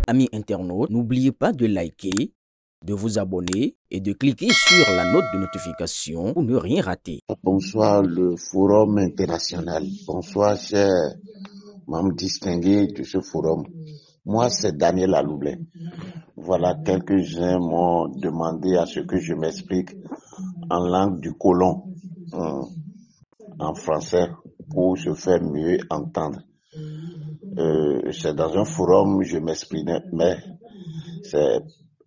Amis internautes, n'oubliez pas de liker, de vous abonner et de cliquer sur la note de notification pour ne rien rater. Bonsoir le Forum international. Bonsoir chers membres distingués de ce forum. Moi c'est Daniel Aloublé. Voilà, quelques-uns m'ont demandé à ce que je m'explique en langue du colon, en français, pour se faire mieux entendre. C'est dans un forum, je m'exprimais, mais c'est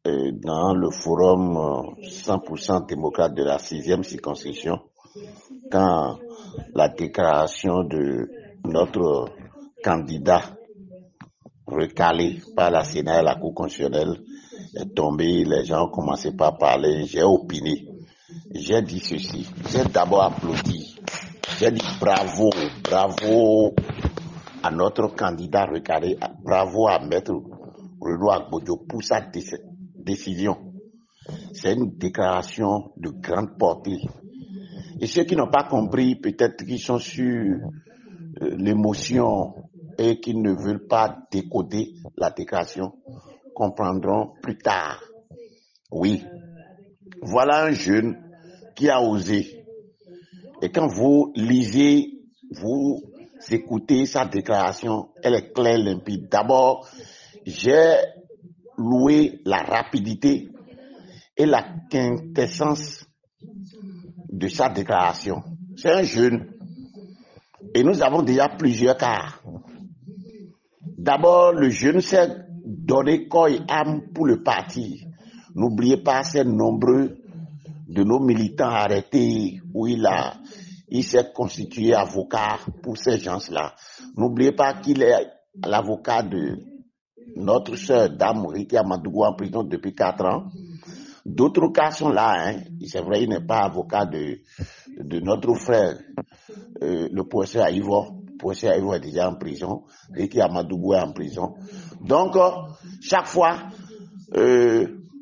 dans le forum 100% démocrate de la 6e circonscription, quand la déclaration de notre candidat recalé par la Sénat et la Cour constitutionnelle est tombée, les gens ont commencé par parler, j'ai opiné, j'ai dit ceci, j'ai d'abord applaudi, j'ai dit bravo à notre candidat recalé, bravo à Maître Renaud Agbojo pour sa décision. C'est une déclaration de grande portée. Et ceux qui n'ont pas compris, peut-être qu'ils sont sur l'émotion et qui ne veulent pas décoder la déclaration, comprendront plus tard. Oui, voilà un jeune qui a osé. Et quand vous lisez, vous écoutez sa déclaration, elle est claire, limpide. D'abord, j'ai loué la rapidité et la quintessence de sa déclaration. C'est un jeune. Et nous avons déjà plusieurs cas. D'abord, le jeune s'est donné corps et âme pour le parti. N'oubliez pas ces nombreux de nos militants arrêtés où il s'est constitué avocat pour ces gens-là. N'oubliez pas qu'il est l'avocat de notre sœur Dame Riki Amadougou en prison depuis 4 ans. D'autres cas sont là. C'est vrai, il n'est pas avocat de notre frère, le professeur Aïvo. Le professeur Aïvo est déjà en prison. Riki Amadougou est en prison. Donc, chaque fois,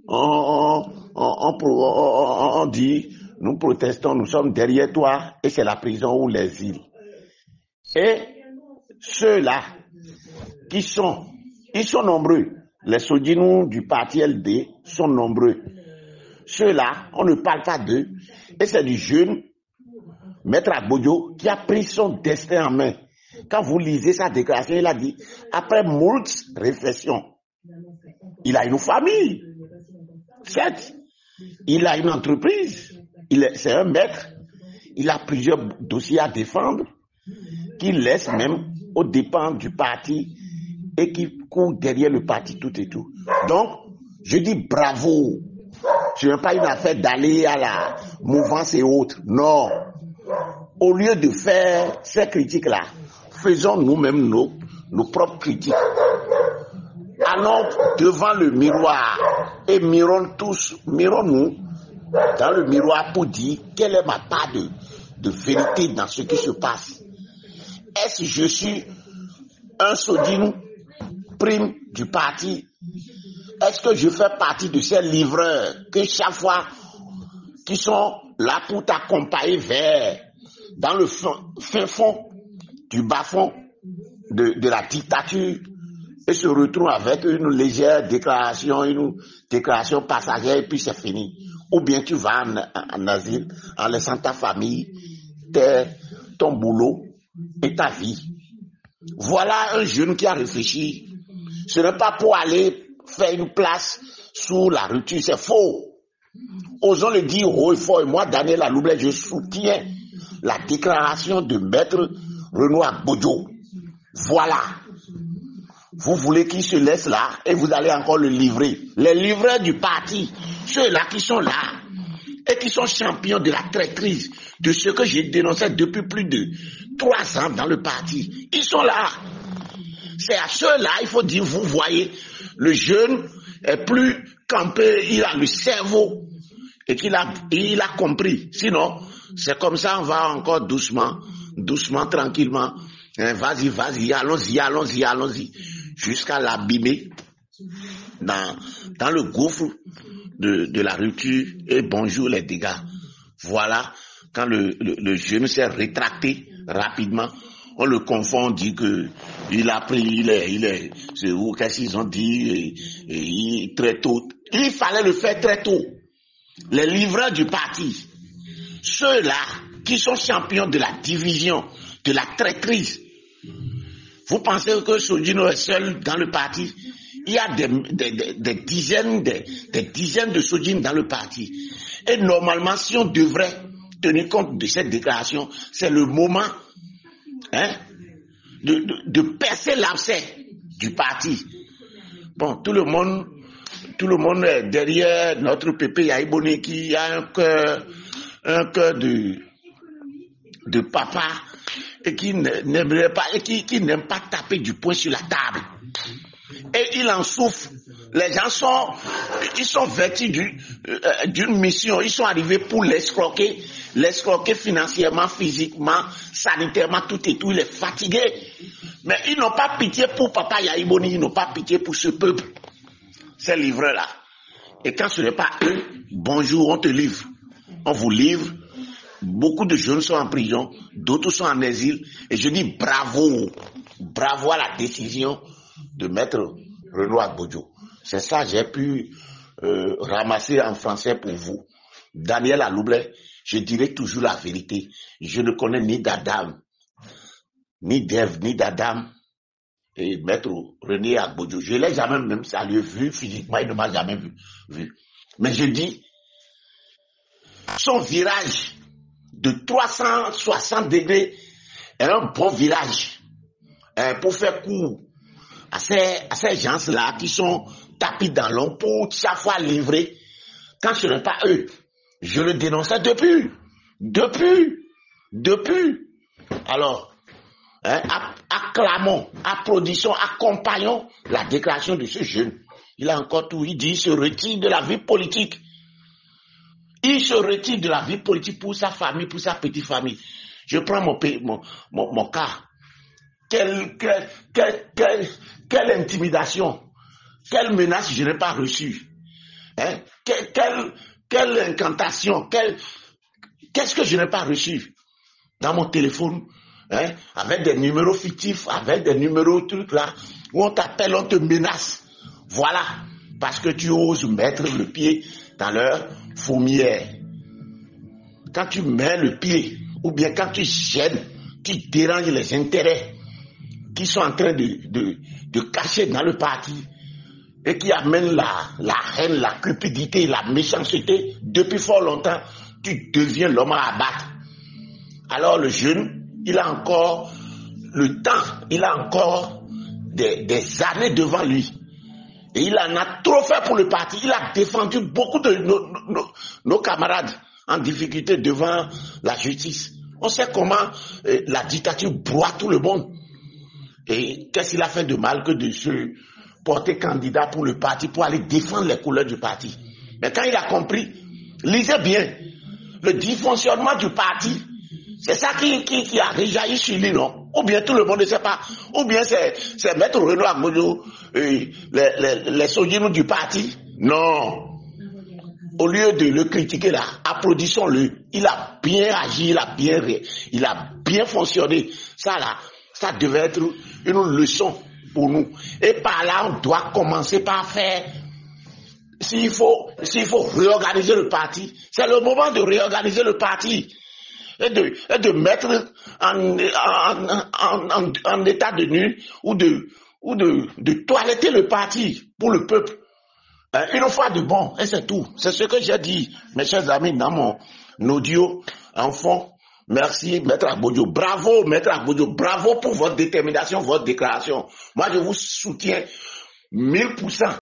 on dit, nous protestons, nous sommes derrière toi, et c'est la prison ou l'exil. Et ceux-là, ils sont nombreux. Les Sodinous du parti LD sont nombreux. Ceux-là, on ne parle pas d'eux. Et c'est du jeune Maître Agbojo qui a pris son destin en main. Quand vous lisez sa déclaration, il a dit, après moult réflexions, il a une famille. Certes, il a une entreprise. C'est un maître. Il a plusieurs dossiers à défendre qu'il laisse même aux dépens du parti et qui court derrière le parti tout et tout. Donc, je dis bravo. Ce n'est pas une affaire d'aller à la mouvance et autres. Non. Au lieu de faire ces critiques-là, faisons nous-mêmes nos propres critiques. Allons devant le miroir et mirons-nous dans le miroir pour dire quelle est ma part de vérité dans ce qui se passe. Est-ce que je suis un Sodinou prime du parti? Est-ce que je fais partie de ces livreurs que chaque fois qui sont là pour t'accompagner dans le fin fond du bas-fond de la dictature et se retrouvent avec une légère déclaration, une déclaration passagère et puis c'est fini. Ou bien tu vas en asile en laissant ta famille, ton boulot et ta vie. Voilà un jeune qui a réfléchi. Ce n'est pas pour aller faire une place sous la rupture, c'est faux. Osons le dire haut et fort. Et moi, Daniel Aloublé, je soutiens la déclaration de Maître Renaud Agbojo. Voilà. Vous voulez qu'il se laisse là et vous allez encore le livrer. Les livreurs du parti, ceux-là qui sont là et qui sont champions de la traîtrise, de ce que j'ai dénoncé depuis plus de 3 ans dans le parti, ils sont là. C'est à ceux-là, il faut dire, vous voyez, le jeune est plus campé, il a le cerveau et il a compris. Sinon, c'est comme ça, on va encore doucement, tranquillement. Vas-y, allons-y, jusqu'à l'abîmer dans le gouffre de la rupture et bonjour les dégâts. Voilà, quand le jeune s'est rétracté rapidement, on le confond, on dit que il a pris, c'est où, qu'est-ce qu'ils ont dit, et très tôt. Il fallait le faire très tôt. Les livreurs du parti, ceux-là qui sont champions de la division, de la traîtrise. Vous pensez que Sodino est seul dans le parti? Il y a des dizaines de Sodines dans le parti. Et normalement, si on devrait tenir compte de cette déclaration, c'est le moment de percer l'abcès du parti. Bon, tout le monde est derrière notre Pépé Yaïboni qui a un cœur de papa et qui n'aimerait pas et qui n'aime pas taper du poing sur la table. Et il en souffre. Les gens sont vêtus d'une mission. Ils sont arrivés pour l'escroquer financièrement, physiquement, sanitairement, tout et tout. Il est fatigué. Mais ils n'ont pas pitié pour Papa Yaïboni, ils n'ont pas pitié pour ce peuple. Ces livreurs-là. Et quand ce n'est pas eux, bonjour, on te livre. On vous livre. Beaucoup de jeunes sont en prison, d'autres sont en exil. Et je dis bravo. Bravo à la décision de Maître Renaud Agbojo. C'est ça que j'ai pu ramasser en français pour vous. Daniel Aloublé, je dirai toujours la vérité. Je ne connais ni d'Adam, ni d'Ève, ni d'Adam et Maître René Agbojo. Je ne l'ai jamais même salué, vu physiquement, il ne m'a jamais vu. Mais je dis, son virage de 360 degrés est un bon virage pour faire court à ces gens-là qui sont tapis dans l'ombre pour chaque fois livrer. Quand ce n'est pas eux, je le dénonçais depuis. Alors, acclamons, applaudissons, accompagnons la déclaration de ce jeune. Il a encore tout, il dit, il se retire de la vie politique. Il se retire de la vie politique pour sa famille, pour sa petite famille. Je prends mon cas. Quelle intimidation, quelle menace je n'ai pas reçue. Quelle incantation, qu'est-ce que je n'ai pas reçu dans mon téléphone, avec des numéros fictifs, avec des numéros trucs là, où on t'appelle, on te menace. Voilà, parce que tu oses mettre le pied dans leur fourmière. Quand tu mets le pied, ou bien quand tu gênes, tu déranges les intérêts qui sont en train de cacher dans le parti et qui amènent la haine, la cupidité, la méchanceté depuis fort longtemps, tu deviens l'homme à abattre. Alors le jeune, il a encore le temps, il a encore des années devant lui. Et il en a trop fait pour le parti. Il a défendu beaucoup de nos camarades en difficulté devant la justice. On sait comment la dictature broie tout le monde. Et qu'est-ce qu'il a fait de mal que de se porter candidat pour le parti, pour aller défendre les couleurs du parti. Mais quand il a compris, lisez bien, le dysfonctionnement du parti, c'est ça qui a réjailli sur lui, non? Ou bien tout le monde ne sait pas, ou bien c'est Maître Renaud Agbojo, les soldats du parti. Non. Au lieu de le critiquer là, applaudissons-le. Il a bien agi, il a bien fonctionné. Ça là, ça devait être une leçon pour nous. Et par là, on doit commencer par faire. S'il faut réorganiser le parti, c'est le moment de réorganiser le parti et de mettre en état de nu ou de toiletter le parti pour le peuple. Une fois de bon, et c'est tout. C'est ce que j'ai dit, mes chers amis, dans mon audio en fond. Merci, Maître Agbojo. Bravo, Maître Agbojo. Bravo pour votre détermination, votre déclaration. Moi, je vous soutiens 1000%.